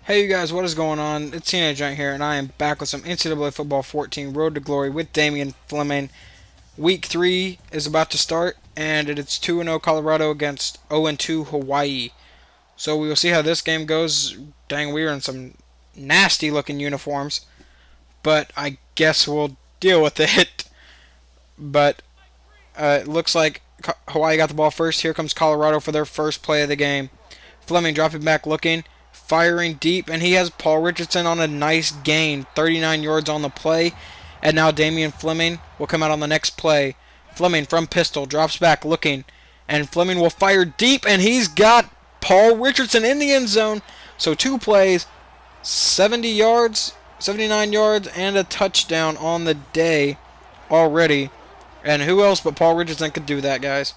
Hey you guys, what is going on? It's Teenage Giant here, and I am back with some NCAA Football 14 Road to Glory with Damian Flemming. Week 3 is about to start, and it's 2-0 Colorado against 0-2 Hawaii. So we will see how this game goes. Dang, we are in some nasty looking uniforms, but I guess we'll deal with it. But it looks like Hawaii got the ball first. Here comes Colorado for their first play of the game. Flemming dropping back, looking, firing deep, and he has Paul Richardson on a nice gain, 39 yards on the play. And now Damian Flemming will come out on the next play. Flemming from pistol drops back, looking, and Flemming will fire deep, and he's got Paul Richardson in the end zone. So 2 plays, 70 yards, 79 yards, and a touchdown on the day already. And who else but Paul Richardson could do that, guys?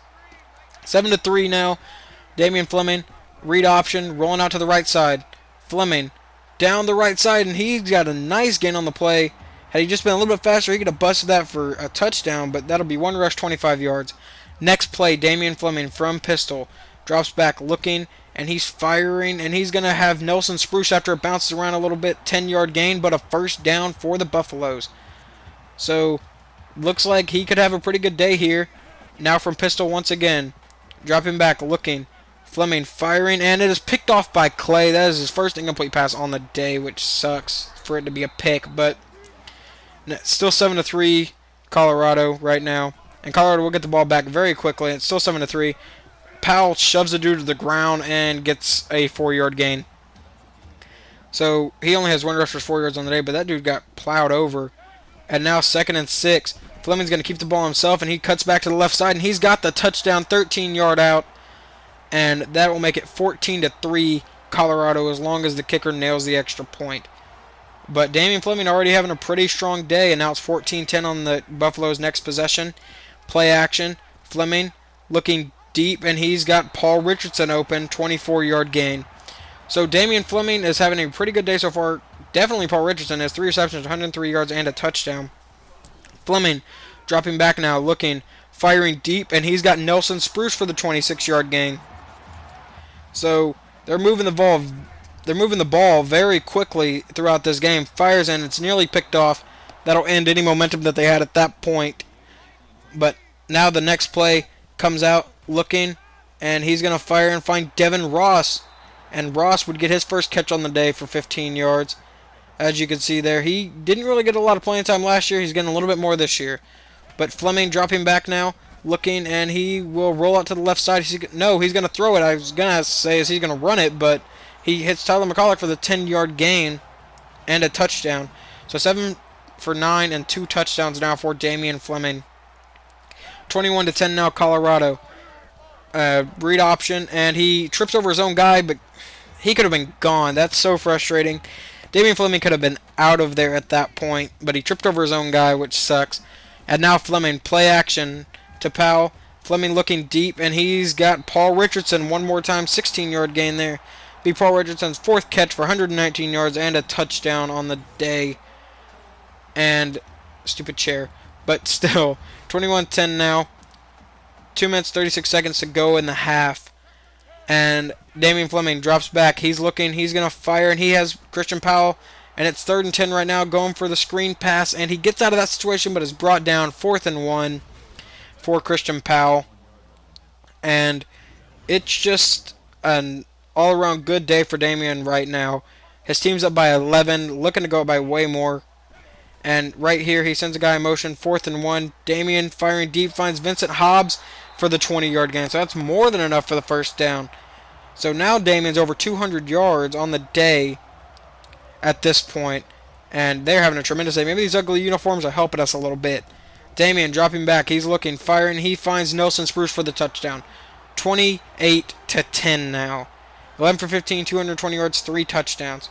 7-3 now. Damian Flemming, read option, rolling out to the right side. Flemming down the right side, and he's got a nice gain on the play. Had he just been a little bit faster, he could have busted that for a touchdown, but that'll be one rush, 25 yards. Next play, Damian Flemming from pistol drops back, looking, and he's firing, and he's going to have Nelson Spruce after it bounces around a little bit. 10-yard gain, but a first down for the Buffaloes. So looks like he could have a pretty good day here. Now from pistol once again. Dropping back, looking. Flemming firing, and it is picked off by Clay. That is his first incomplete pass on the day, which sucks for it to be a pick. But still 7-3 Colorado right now. And Colorado will get the ball back very quickly. It's still 7-3. Powell shoves the dude to the ground and gets a 4-yard gain. So he only has one rush for 4 yards on the day, but that dude got plowed over. And now 2nd and 6. Flemming's going to keep the ball himself, and he cuts back to the left side, and he's got the touchdown, 13-yard out. And that will make it 14-3 Colorado as long as the kicker nails the extra point. But Damian Flemming already having a pretty strong day, and now it's 14-10 on the Buffalo's next possession. Play action. Flemming looking deep, and he's got Paul Richardson open, 24-yard gain. So Damian Flemming is having a pretty good day so far. Definitely Paul Richardson has 3 receptions, 103 yards, and a touchdown. Flemming dropping back now, looking, firing deep, and he's got Nelson Spruce for the 26-yard gain. So they're moving the ball. They're moving the ball very quickly throughout this game. Fires in, it's nearly picked off. That'll end any momentum that they had at that point. But now the next play comes out, looking, and he's going to fire and find Devin Ross. And Ross would get his first catch on the day for 15 yards. As you can see there, he didn't really get a lot of playing time last year. He's getting a little bit more this year. But Flemming dropping back now, looking, and he will roll out to the left side. He's going to throw it. I was going to say he's going to run it, but he hits Tyler McCulloch for the 10-yard gain and a touchdown. So 7 for 9 and 2 touchdowns now for Damian Flemming. 21-10 now Colorado. Read option, and he trips over his own guy, but he could have been gone. That's so frustrating. Damian Flemming could have been out of there at that point, but he tripped over his own guy, which sucks. And now Flemming, play action to Powell. Flemming looking deep, and he's got Paul Richardson one more time, 16-yard gain there. Be Paul Richardson's 4th catch for 119 yards and a touchdown on the day. And stupid chair. But still, 21-10 now. 2 minutes, 36 seconds to go in the half. And Damian Flemming drops back. He's looking. He's going to fire, and he has Christian Powell. And it's 3rd and 10 right now, going for the screen pass. And he gets out of that situation, but is brought down. 4th and 1 for Christian Powell. And it's just an all-around good day for Damian right now. His team's up by 11, looking to go up by way more. And right here, he sends a guy in motion, 4th and 1. Damian firing deep, finds Vincent Hobbs for the 20-yard gain. So that's more than enough for the first down. So now Damian's over 200 yards on the day at this point. And they're having a tremendous day. Maybe these ugly uniforms are helping us a little bit. Damian dropping back. He's looking, firing. He finds Nelson Spruce for the touchdown. 28-10 now. 11 for 15, 220 yards, 3 touchdowns.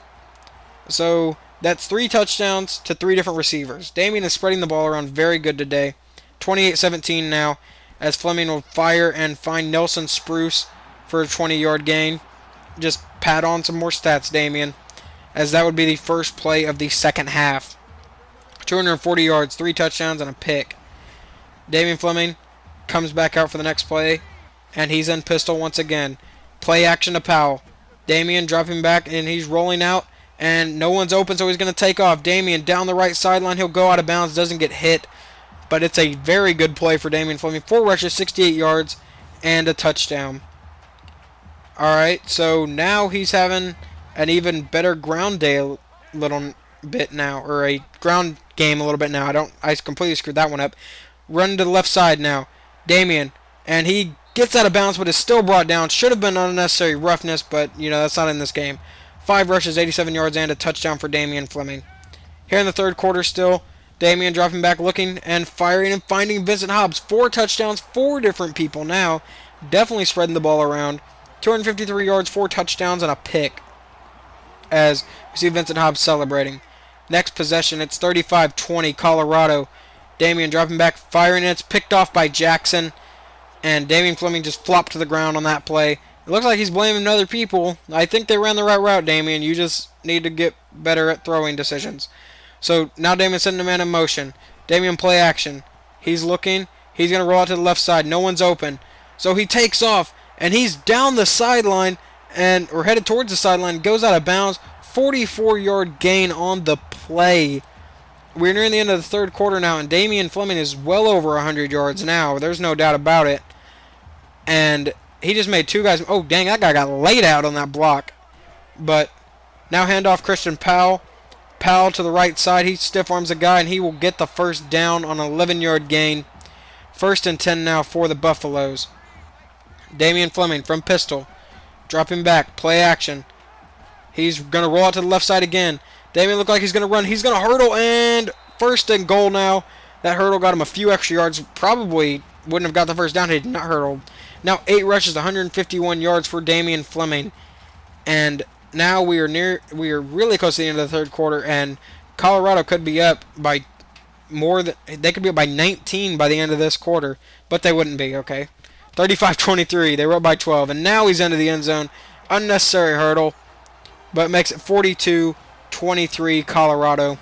So that's 3 touchdowns to 3 different receivers. Damian is spreading the ball around very good today. 28-17 now, as Flemming will fire and find Nelson Spruce for a 20-yard gain. Just pat on some more stats, Damian, as that would be the first play of the second half. 240 yards, 3 touchdowns, and a pick. Damian Flemming comes back out for the next play, and he's in pistol once again. Play action to Powell. Damian dropping back, and he's rolling out, and no one's open, so he's going to take off. Damian down the right sideline. He'll go out of bounds, doesn't get hit, but it's a very good play for Damian Flemming. 4 rushes, 68 yards, and a touchdown. Alright, so now he's having an even better ground day a little bit now, or a ground game a little bit now. I completely screwed that one up. Run to the left side now. Damian, and he gets out of bounds, but is still brought down. Should have been unnecessary roughness, but, that's not in this game. 5 rushes, 87 yards, and a touchdown for Damian Flemming. Here in the third quarter still, Damian dropping back, looking and firing and finding Vincent Hobbs. 4 touchdowns, 4 different people now. Definitely spreading the ball around. 253 yards, 4 touchdowns, and a pick. As we see Vincent Hobbs celebrating. Next possession, it's 35-20, Colorado. Damian dropping back, firing, and it's picked off by Jackson. And Damian Flemming just flopped to the ground on that play. It looks like he's blaming other people. I think they ran the right route, Damian. You just need to get better at throwing decisions. So now Damian's sending a man in motion. Damian play action. He's looking. He's going to roll out to the left side. No one's open. So he takes off, and he's down the sideline, or headed towards the sideline, goes out of bounds. 44-yard gain on the play. We're nearing the end of the third quarter now, and Damian Flemming is well over 100 yards now. There's no doubt about it. And he just made 2 guys. Oh, dang, that guy got laid out on that block. But now handoff Christian Powell. Powell to the right side. He stiff arms a guy, and he will get the first down on an 11-yard gain. 1st and 10 now for the Buffaloes. Damian Flemming from pistol. Dropping back. Play action. He's going to roll out to the left side again. Damian looked like he's going to run. He's going to hurdle, and 1st and goal now. That hurdle got him a few extra yards. Probably wouldn't have got the first down had he not hurdled. Now 8 rushes, 151 yards for Damian Flemming. And now we are really close to the end of the third quarter, and Colorado could be up by they could be up by 19 by the end of this quarter, but they wouldn't be, okay? 35-23, they were up by 12, and now he's into the end zone. Unnecessary hurdle, but makes it 42-23 Colorado.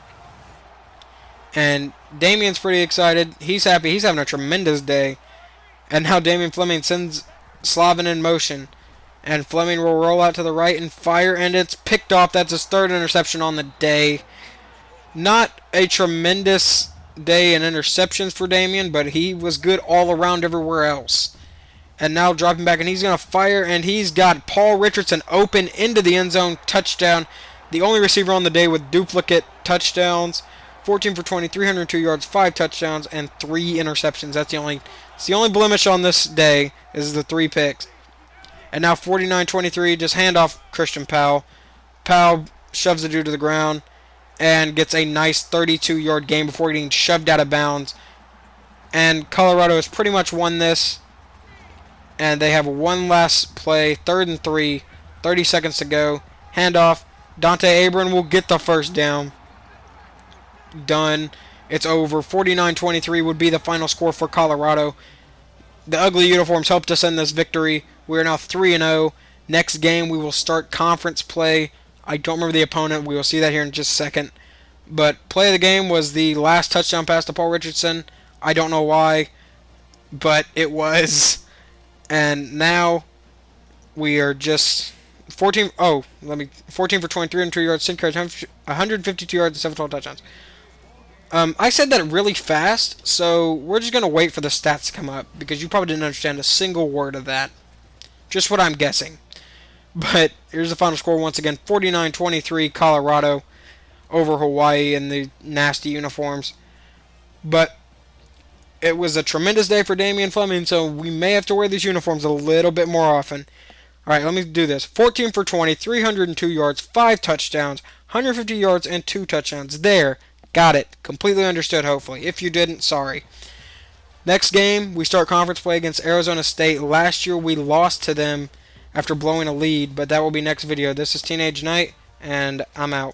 And Damian's pretty excited. He's happy. He's having a tremendous day. And now Damian Flemming sends Slavin in motion. And Flemming will roll out to the right and fire, and it's picked off. That's his 3rd interception on the day. Not a tremendous day in interceptions for Damian, but he was good all around everywhere else. And now dropping back, and he's going to fire, and he's got Paul Richardson open into the end zone. Touchdown. The only receiver on the day with duplicate touchdowns. 14 for 20, 302 yards, 5 touchdowns, and 3 interceptions. That's the only blemish on this day is the 3 picks. And now 49-23, just hand off Christian Powell. Powell shoves the dude to the ground and gets a nice 32-yard gain before getting shoved out of bounds. And Colorado has pretty much won this. And they have one last play, 3rd and 3, 30 seconds to go. Handoff. Dante Abram will get the first down. Done. It's over. 49-23 would be the final score for Colorado. The ugly uniforms helped us in this victory. We are now 3-0. Next game, we will start conference play. I don't remember the opponent. We will see that here in just a second. But play of the game was the last touchdown pass to Paul Richardson. I don't know why, but it was. And now we are just 14 for 23 and 2 yards, 10 carries, 152 yards, and 7 total touchdowns. I said that really fast, so we're just going to wait for the stats to come up, because you probably didn't understand a single word of that. Just what I'm guessing. But here's the final score once again. 49-23 Colorado over Hawaii in the nasty uniforms. But it was a tremendous day for Damian Flemming, so we may have to wear these uniforms a little bit more often. Alright, let me do this. 14 for 20, 302 yards, 5 touchdowns, 150 yards, and 2 touchdowns. There. Got it. Completely understood, hopefully. If you didn't, sorry. Next game, we start conference play against Arizona State. Last year, we lost to them after blowing a lead, but that will be next video. This is Teenage Knight, and I'm out.